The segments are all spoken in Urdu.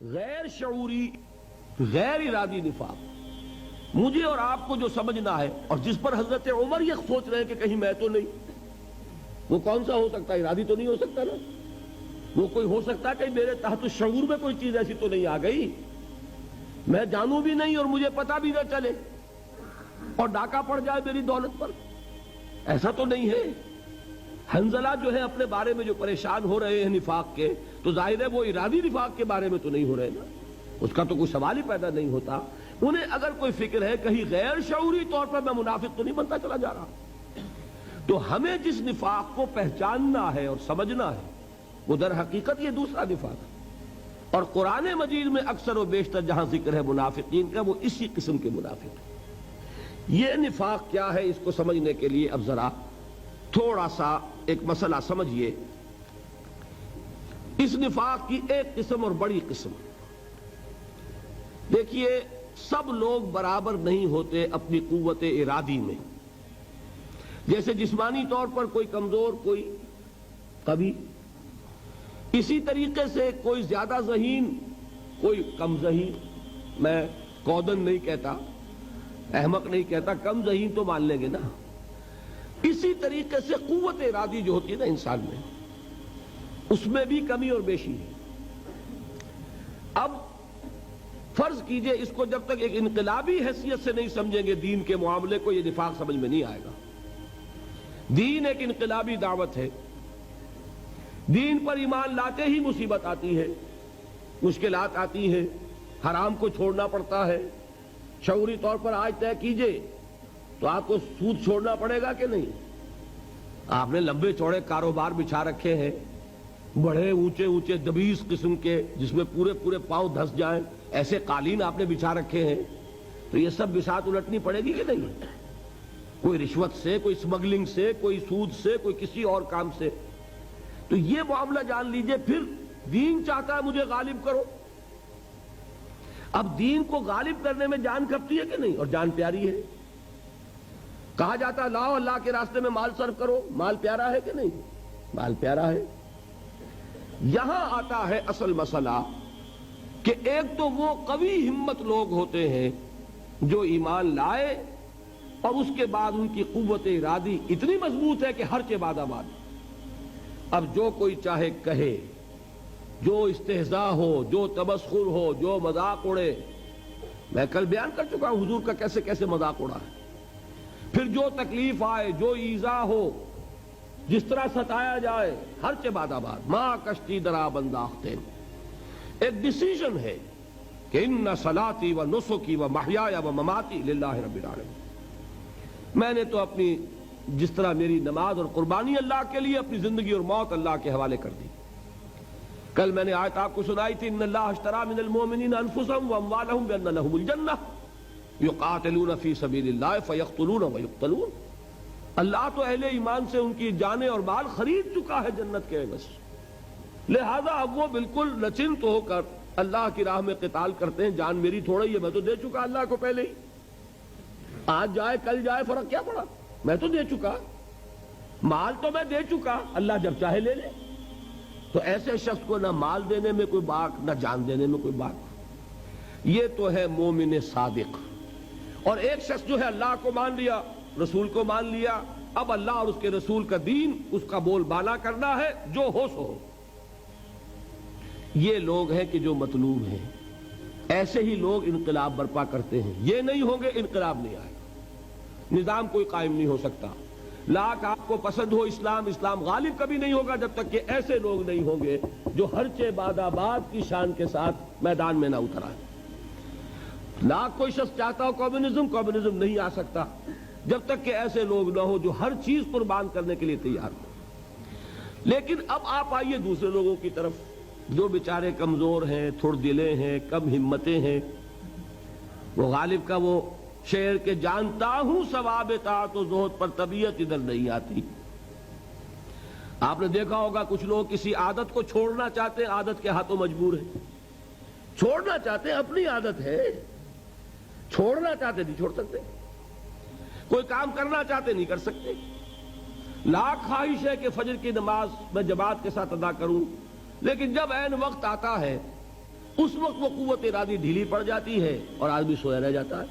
غیر شعوری غیر ارادی نفاق مجھے اور آپ کو جو سمجھنا ہے اور جس پر حضرت عمر یہ سوچ رہے ہیں کہ کہیں میں تو نہیں، وہ کون سا ہو سکتا ہے؟ ارادی تو نہیں ہو سکتا نا، وہ کوئی ہو سکتا ہے کہ میرے تحت شعور میں کوئی چیز ایسی تو نہیں آ گئی، میں جانوں بھی نہیں اور مجھے پتا بھی نہ چلے اور ڈاکہ پڑ جائے میری دولت پر، ایسا تو نہیں ہے۔ حنظلہ جو ہے اپنے بارے میں جو پریشان ہو رہے ہیں نفاق کے، تو ظاہر ہے وہ ارادی نفاق کے بارے میں تو نہیں ہو رہے نا، اس کا تو کوئی سوال ہی پیدا نہیں ہوتا۔ انہیں اگر کوئی فکر ہے کہیں غیر شعوری طور پر میں منافق تو نہیں بنتا چلا جا رہا، تو ہمیں جس نفاق کو پہچاننا ہے اور سمجھنا ہے وہ در حقیقت یہ دوسرا نفاق ہے، اور قرآن مجید میں اکثر و بیشتر جہاں ذکر ہے منافقین کا وہ اسی قسم کے منافق ہیں۔ یہ نفاق کیا ہے اس کو سمجھنے کے لیے اب ذرا تھوڑا سا ایک مسئلہ سمجھیے۔ اس نفاق کی ایک قسم اور بڑی قسم، دیکھیے سب لوگ برابر نہیں ہوتے اپنی قوت ارادی میں، جیسے جسمانی طور پر کوئی کمزور کوئی قوی، اسی طریقے سے کوئی زیادہ ذہین کوئی کم ذہین، میں کودن نہیں کہتا، احمق نہیں کہتا، کم ذہین تو مان لیں گے نا۔ اسی طریقے سے قوت ارادی جو ہوتی ہے نا انسان میں، اس میں بھی کمی اور بیشی ہے۔ اب فرض کیجئے اس کو جب تک ایک انقلابی حیثیت سے نہیں سمجھیں گے دین کے معاملے کو، یہ نفاق سمجھ میں نہیں آئے گا۔ دین ایک انقلابی دعوت ہے، دین پر ایمان لاتے ہی مصیبت آتی ہے، مشکلات آتی ہیں، حرام کو چھوڑنا پڑتا ہے۔ شعوری طور پر آج طے کیجئے تو آپ کو سود چھوڑنا پڑے گا کہ نہیں؟ آپ نے لمبے چوڑے کاروبار بچھا رکھے ہیں، بڑے اونچے اونچے دبیس قسم کے جس میں پورے پورے پاؤں دھس جائیں، ایسے قالین آپ نے بچھا رکھے ہیں، تو یہ سب بساط الٹنی پڑے گی کہ نہیں؟ کوئی رشوت سے، کوئی اسمگلنگ سے، کوئی سود سے، کوئی کسی اور کام سے۔ تو یہ معاملہ جان لیجئے، پھر دین چاہتا ہے مجھے غالب کرو۔ اب دین کو غالب کرنے میں جان کھپتی ہے کہ نہیں؟ اور جان پیاری ہے۔ کہا جاتا ہے لاؤ اللہ کے راستے میں مال صرف کرو، مال پیارا ہے کہ نہیں؟ مال پیارا ہے۔ یہاں آتا ہے اصل مسئلہ کہ ایک تو وہ قوی ہمت لوگ ہوتے ہیں جو ایمان لائے اور اس کے بعد ان کی قوت ارادی اتنی مضبوط ہے کہ ہر کے بعد آباد۔ اب جو کوئی چاہے کہے، جو استہزاء ہو، جو تمسخر ہو، جو مذاق اڑے، میں کل بیان کر چکا ہوں حضور کا کیسے کیسے مذاق اڑا ہے۔ پھر جو تکلیف آئے، جو ایذا ہو، جس طرح ستایا جائے، ہر چہ باد آباد۔ ماں کشتی درا بنداختے، ایک ڈیسیژن ہے کہ ان صلاتی و نسکی و محیایا و مماتی للہ رب العالمین، میں نے تو اپنی جس طرح میری نماز اور قربانی اللہ کے لیے، اپنی زندگی اور موت اللہ کے حوالے کر دی۔ کل میں نے آیت آپ کو سنائی تھی، ان اللہ اشترى من المؤمنین انفسهم واموالهم بان لهم الجنہ یقاتلون فی سبیل اللہ فیقتلون ویقتلون۔ اللہ تو اہل ایمان سے ان کی جانیں اور مال خرید چکا ہے جنت کے عوض، لہذا اب وہ بالکل نچنت ہو کر اللہ کی راہ میں قتال کرتے ہیں۔ جان میری تھوڑی ہے، میں تو دے چکا اللہ کو پہلے ہی، آج جائے کل جائے فرق کیا پڑا، میں تو دے چکا، مال تو میں دے چکا، اللہ جب چاہے لے لے۔ تو ایسے شخص کو نہ مال دینے میں کوئی باک، نہ جان دینے میں کوئی باک۔ یہ تو ہے مومن صادق۔ اور ایک شخص جو ہے اللہ کو مان لیا، رسول کو مان لیا، اب اللہ اور اس کے رسول کا دین، اس کا بول بالا کرنا ہے، جو ہو سو ہو۔ یہ لوگ ہیں کہ جو مطلوب ہیں، ایسے ہی لوگ انقلاب برپا کرتے ہیں۔ یہ نہیں ہوں گے انقلاب نہیں آئے گا، نظام کوئی قائم نہیں ہو سکتا۔ لاکھ آپ کو پسند ہو اسلام، اسلام غالب کبھی نہیں ہوگا جب تک کہ ایسے لوگ نہیں ہوں گے جو ہر چہ باد آباد کی شان کے ساتھ میدان میں نہ اتر آئے۔ لاکھ کوئی شخص چاہتا ہو کمیونزم نہیں آ سکتا جب تک کہ ایسے لوگ نہ ہو جو ہر چیز قربان کرنے کے لیے تیار ہو۔ لیکن اب آپ آئیے دوسرے لوگوں کی طرف جو بیچارے کمزور ہیں، تھوڑ دلے ہیں، کم ہمتیں ہیں۔ وہ غالب کا وہ شعر کہ جانتا ہوں ثواب اطاعت و زہد پر طبیعت ادھر نہیں آتی۔ آپ نے دیکھا ہوگا کچھ لوگ کسی عادت کو چھوڑنا چاہتے ہیں، عادت کے ہاتھوں مجبور ہیں، چھوڑنا چاہتے ہیں، اپنی عادت ہے، چھوڑنا چاہتے نہیں چھوڑ سکتے، کوئی کام کرنا چاہتے نہیں کر سکتے۔ لاکھ خواہش ہے کہ فجر کی نماز میں جماعت کے ساتھ ادا کروں، لیکن جب عین وقت آتا ہے اس وقت وہ قوت ارادی ڈھیلی پڑ جاتی ہے اور آدمی سویا رہ جاتا ہے.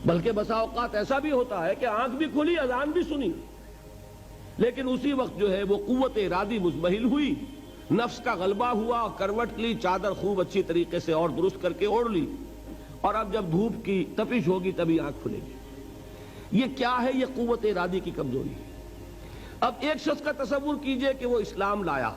بلکہ بسا اوقات ایسا بھی ہوتا ہے کہ آنکھ بھی کھلی، اذان بھی سنی، لیکن اسی وقت جو ہے وہ قوت ارادی مزمحل ہوئی، نفس کا غلبہ ہوا، کروٹ لی، چادر خوب اچھی طریقے سے اور درست کر کے اوڑھ لی، اور اب جب دھوپ کی تپش ہوگی تبھی آنکھ کھلے گی. یہ کیا ہے؟ یہ قوت ارادی کی کمزوری ہے. اب ایک شخص کا تصور کیجئے کہ وہ اسلام لایا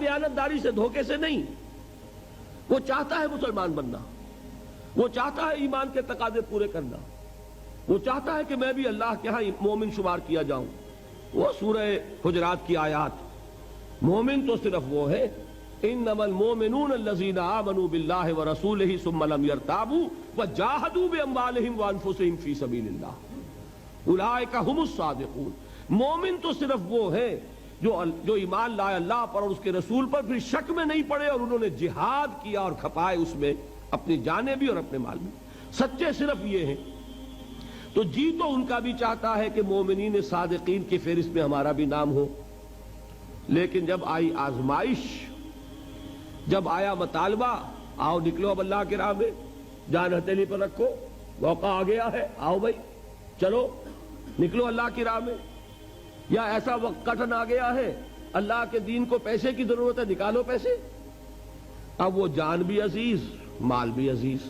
دیانتداری سے، دھوکے سے نہیں. وہ چاہتا ہے مسلمان بننا، وہ چاہتا ہے ایمان کے تقاضے پورے کرنا، وہ چاہتا ہے کہ میں بھی اللہ کے ہاں مومن شمار کیا جاؤں. وہ سورہ حجرات کی آیات، مومن تو صرف وہ ہے، انما المؤمنون الذین آمنوا باللہ ورسولہ ثم لم یرتابوا وجاہدوا باموالہم وانفسہم فی سبیل اللہ اولئک ھم الصادقون. مومن تو صرف وہ ہے جو ایمان لائے اللہ پر اور اس کے رسول پر، پھر شک میں نہیں پڑے اور انہوں نے جہاد کیا اور کھپائے اس میں اپنی جانیں بھی اور اپنے مال بھی. سچے صرف یہ ہیں. تو جی تو ان کا بھی چاہتا ہے کہ مومنین صادقین کی فہرست میں ہمارا بھی نام ہو، لیکن جب آئی آزمائش، جب آیا مطالبہ، آؤ نکلو اب اللہ کے راہ میں، جان ہتھیلی پر رکھو، موقع آ گیا ہے، آؤ بھائی چلو نکلو اللہ کی راہ میں، یا ایسا وقت کٹن آ گیا ہے، اللہ کے دین کو پیسے کی ضرورت ہے، نکالو پیسے. اب وہ جان بھی عزیز، مال بھی عزیز،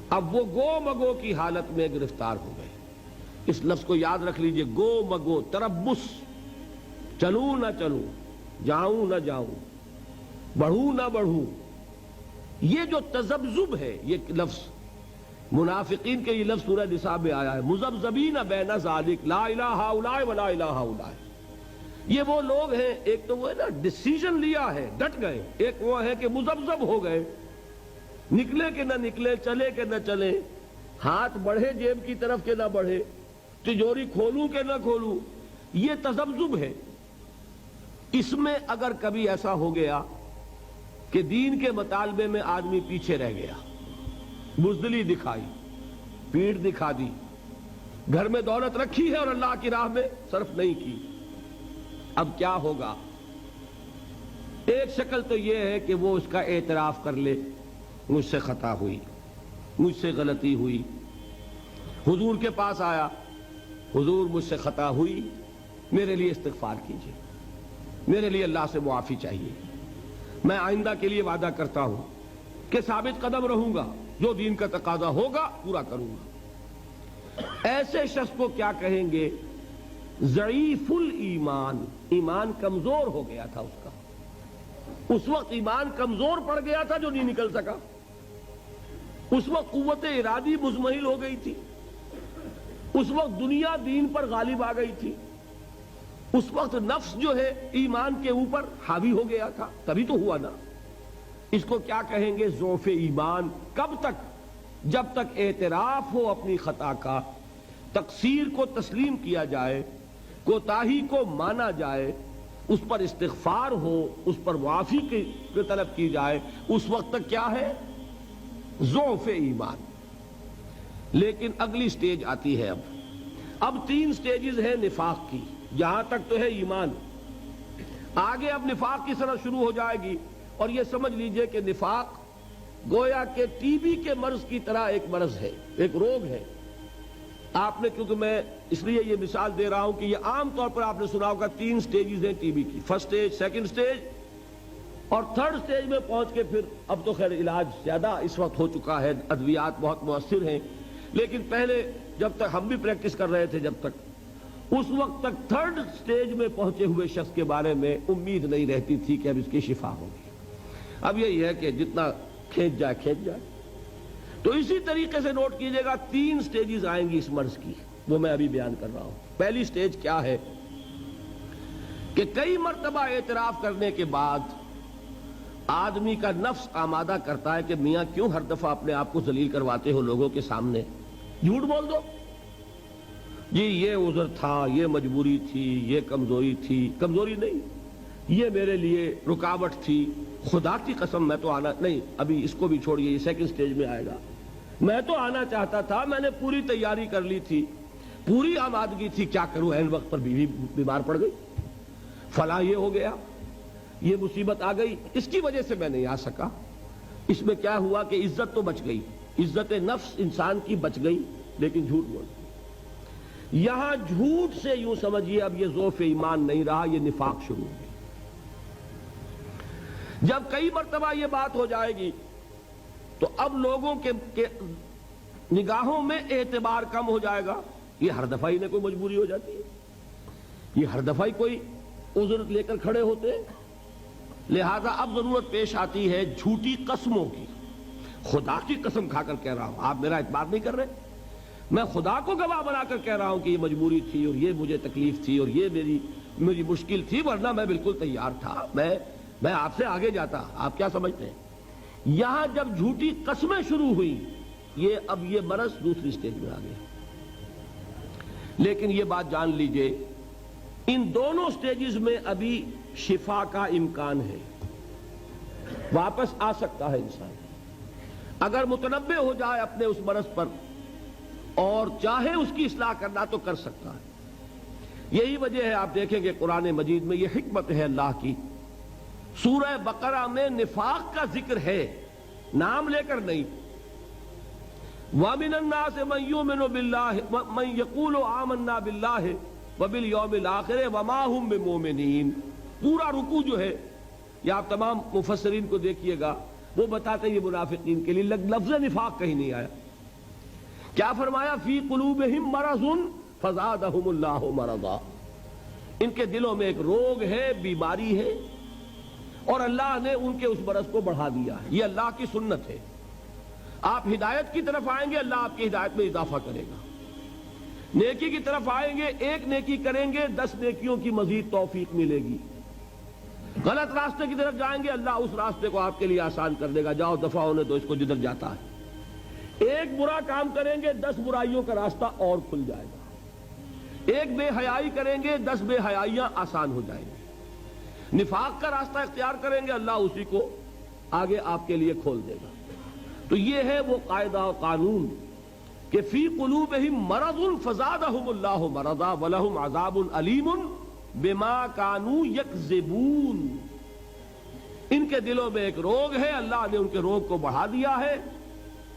اب وہ گو مگو کی حالت میں گرفتار ہو گئے. اس لفظ کو یاد رکھ لیجئے، گو مگو، تربص، چلوں نہ چلوں، جاؤں نہ جاؤں، بڑھوں نہ بڑھوں. یہ جو تذبذب ہے، یہ لفظ منافقین کے، یہ لفظ سورہ نساء میں آیا ہے، مذبذبین بین ذالک لا الہ ہؤلاء ولا الہ ہؤلاء. یہ وہ لوگ ہیں، ایک تو وہ ہے نا ڈیسیژن لیا ہے، ڈٹ گئے، ایک وہ ہے کہ مذبذب ہو گئے، نکلے کہ نہ نکلے، چلے کہ نہ چلے، ہاتھ بڑھے جیب کی طرف کہ نہ بڑھے، تجوری کھولوں کہ نہ کھولوں. یہ تذبذب ہے. اس میں اگر کبھی ایسا ہو گیا کہ دین کے مطالبے میں آدمی پیچھے رہ گیا، بزدلی دکھائی، پیٹھ دکھا دی، گھر میں دولت رکھی ہے اور اللہ کی راہ میں صرف نہیں کی، اب کیا ہوگا؟ ایک شکل تو یہ ہے کہ وہ اس کا اعتراف کر لے، مجھ سے خطا ہوئی، مجھ سے غلطی ہوئی، حضور کے پاس آیا، حضور مجھ سے خطا ہوئی، میرے لیے استغفار کیجیے، میرے لیے اللہ سے معافی چاہیے، میں آئندہ کے لیے وعدہ کرتا ہوں کہ ثابت قدم رہوں گا، جو دین کا تقاضا ہوگا پورا کروں گا. ایسے شخص کو کیا کہیں گے؟ ضعیف الایمان. ایمان کمزور ہو گیا تھا اس کا، اس وقت ایمان کمزور پڑ گیا تھا جو نہیں نکل سکا. اس وقت قوت ارادی مزمحل ہو گئی تھی، اس وقت دنیا دین پر غالب آ گئی تھی، اس وقت نفس جو ہے ایمان کے اوپر حاوی ہو گیا تھا. تبھی تو ہوا نا. اس کو کیا کہیں گے؟ ضعف ایمان. کب تک؟ جب تک اعتراف ہو اپنی خطا کا، تقصیر کو تسلیم کیا جائے، کوتاہی کو مانا جائے، اس پر استغفار ہو، اس پر معافی کی طلب کی جائے، اس وقت تک کیا ہے؟ ضعف ایمان. لیکن اگلی سٹیج آتی ہے. اب 3 سٹیجز ہیں نفاق کی. یہاں تک تو ہے ایمان، آگے اب نفاق کی سرحد شروع ہو جائے گی. اور یہ سمجھ لیجئے کہ نفاق گویا کہ ٹی بی کے مرض کی طرح ایک مرض ہے، ایک روگ ہے. آپ نے، کیونکہ میں اس لیے یہ مثال دے رہا ہوں کہ یہ عام طور پر آپ نے سنا ہوگا 3 سٹیجز ہیں ٹی بی کی، فرسٹ سٹیج، سیکنڈ سٹیج اور تھرڈ سٹیج میں پہنچ کے پھر اب تو خیر علاج زیادہ اس وقت ہو چکا ہے، ادویات بہت مؤثر ہیں، لیکن پہلے جب تک ہم بھی پریکٹس کر رہے تھے، جب تک اس وقت تک تھرڈ سٹیج میں پہنچے ہوئے شخص کے بارے میں امید نہیں رہتی تھی کہ اب اس کی شفا ہوگی. اب یہی ہے کہ جتنا کھینچ جائے کھینچ جائے. تو اسی طریقے سے نوٹ کیجئے گا 3 سٹیجز آئیں گی اس مرض کی، وہ میں ابھی بیان کر رہا ہوں. پہلی سٹیج کیا ہے کہ کئی مرتبہ اعتراف کرنے کے بعد آدمی کا نفس آمادہ کرتا ہے کہ میاں کیوں ہر دفعہ اپنے آپ کو ذلیل کرواتے ہو لوگوں کے سامنے، جھوٹ بول دو. جی یہ عذر تھا، یہ مجبوری تھی، یہ کمزوری تھی. کمزوری نہیں، یہ میرے لیے رکاوٹ تھی. خدا کی قسم میں تو آنا نہیں، ابھی اس کو بھی چھوڑیے، یہ سیکنڈ سٹیج میں آئے گا. میں تو آنا چاہتا تھا، میں نے پوری تیاری کر لی تھی، پوری آمادگی تھی، کیا کروں عین وقت پر بیوی بیمار پڑ گئی، فلاں یہ ہو گیا. یہ مصیبت آ گئی، اس کی وجہ سے میں نہیں آ سکا۔ اس میں کیا ہوا کہ عزت تو بچ گئی، عزت نفس انسان کی بچ گئی، لیکن جھوٹ بول گئی۔ یہاں جھوٹ سے یوں سمجھیے اب یہ ضعف ایمان نہیں رہا، یہ نفاق شروع ہو گیا۔ جب کئی مرتبہ یہ بات ہو جائے گی تو اب لوگوں کے نگاہوں میں اعتبار کم ہو جائے گا۔ یہ ہر دفعہ ہی کوئی مجبوری ہو جاتی ہے، یہ ہر دفعہ ہی کوئی عذر لے کر کھڑے ہوتے ہیں۔ لہذا اب ضرورت پیش آتی ہے جھوٹی قسموں کی۔ خدا کی قسم کھا کر کہہ رہا ہوں، آپ میرا اعتبار نہیں کر رہے، میں خدا کو گواہ بنا کر کہہ رہا ہوں کہ یہ مجبوری تھی اور یہ مجھے تکلیف تھی اور یہ میری مشکل تھی، ورنہ میں بالکل تیار تھا، میں آپ سے آگے جاتا۔ آپ کیا سمجھتے ہیں؟ یہاں جب جھوٹی قسمیں شروع ہوئی، اب یہ مرض دوسری سٹیج میں آ گیا۔ لیکن یہ بات جان لیجئے، ان دونوں سٹیجز میں ابھی شفا کا امکان ہے، واپس آ سکتا ہے انسان اگر متنبع ہو جائے اپنے اس مرض پر اور چاہے اس کی اصلاح کرنا تو کر سکتا ہے۔ یہی وجہ ہے آپ دیکھیں گے قرآن مجید میں یہ حکمت ہے اللہ کی، سورہ بقرہ میں نفاق کا ذکر ہے، نام لے کر نہیں۔ وَمِنَ النَّاسِ مَن يُؤْمِنُ بِاللَّهِ مَن يَقُولُ آمَنَّا بِاللَّهِ وَبِالْيَوْمِ الْآخِرِ وَمَا هُم بِمُؤْمِنِينَ۔ پورا رکوع جو ہے یہ آپ تمام مفسرین کو دیکھیے گا، وہ بتاتے ہیں یہ منافقین کے لیے لفظ نفاق کہیں نہیں آیا۔ کیا فرمایا؟ فی قلوبہم مرض فزادہم اللہ مرضا، ان کے دلوں میں ایک روگ ہے، بیماری ہے، اور اللہ نے ان کے اس مرض کو بڑھا دیا ہے۔ یہ اللہ کی سنت ہے، آپ ہدایت کی طرف آئیں گے اللہ آپ کی ہدایت میں اضافہ کرے گا، نیکی کی طرف آئیں گے، ایک نیکی کریں گے 10 نیکیوں کی مزید توفیق ملے گی، غلط راستے کی طرف جائیں گے اللہ اس راستے کو آپ کے لیے آسان کر دے گا، جاؤ دفعہ ہونے دو اس کو جدھر جاتا ہے۔ ایک برا کام کریں گے 10 برائیوں کا راستہ اور کھل جائے گا، ایک بے حیائی کریں گے 10 بے حیائیاں آسان ہو جائیں گی، نفاق کا راستہ اختیار کریں گے اللہ اسی کو آگے آپ کے لیے کھول دے گا۔ تو یہ ہے وہ قاعدہ و قانون کہ فی قلوبہم مرض فزادہم اللہ مرضا ولہم عذاب علیم بما کانوا یکذبون۔ ان کے دلوں میں ایک روگ ہے، اللہ نے ان کے روگ کو بڑھا دیا ہے،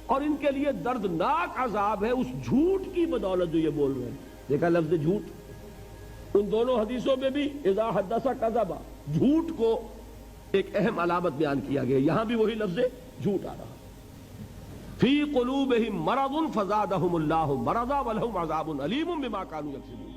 اور ان کے لیے دردناک عذاب ہے اس جھوٹ کی بدولت جو یہ بول رہے ہیں۔ دیکھا لفظ جھوٹ ان دونوں حدیثوں میں بھی، اذا حدث کذب، جھوٹ کو ایک اہم علامت بیان کیا گیا، یہاں بھی وہی لفظ جھوٹ آ رہا۔ فی قلوبہم مرض فزادہم اللہ مرضا ولہم عذاب علیم بما کانوا یکذبون۔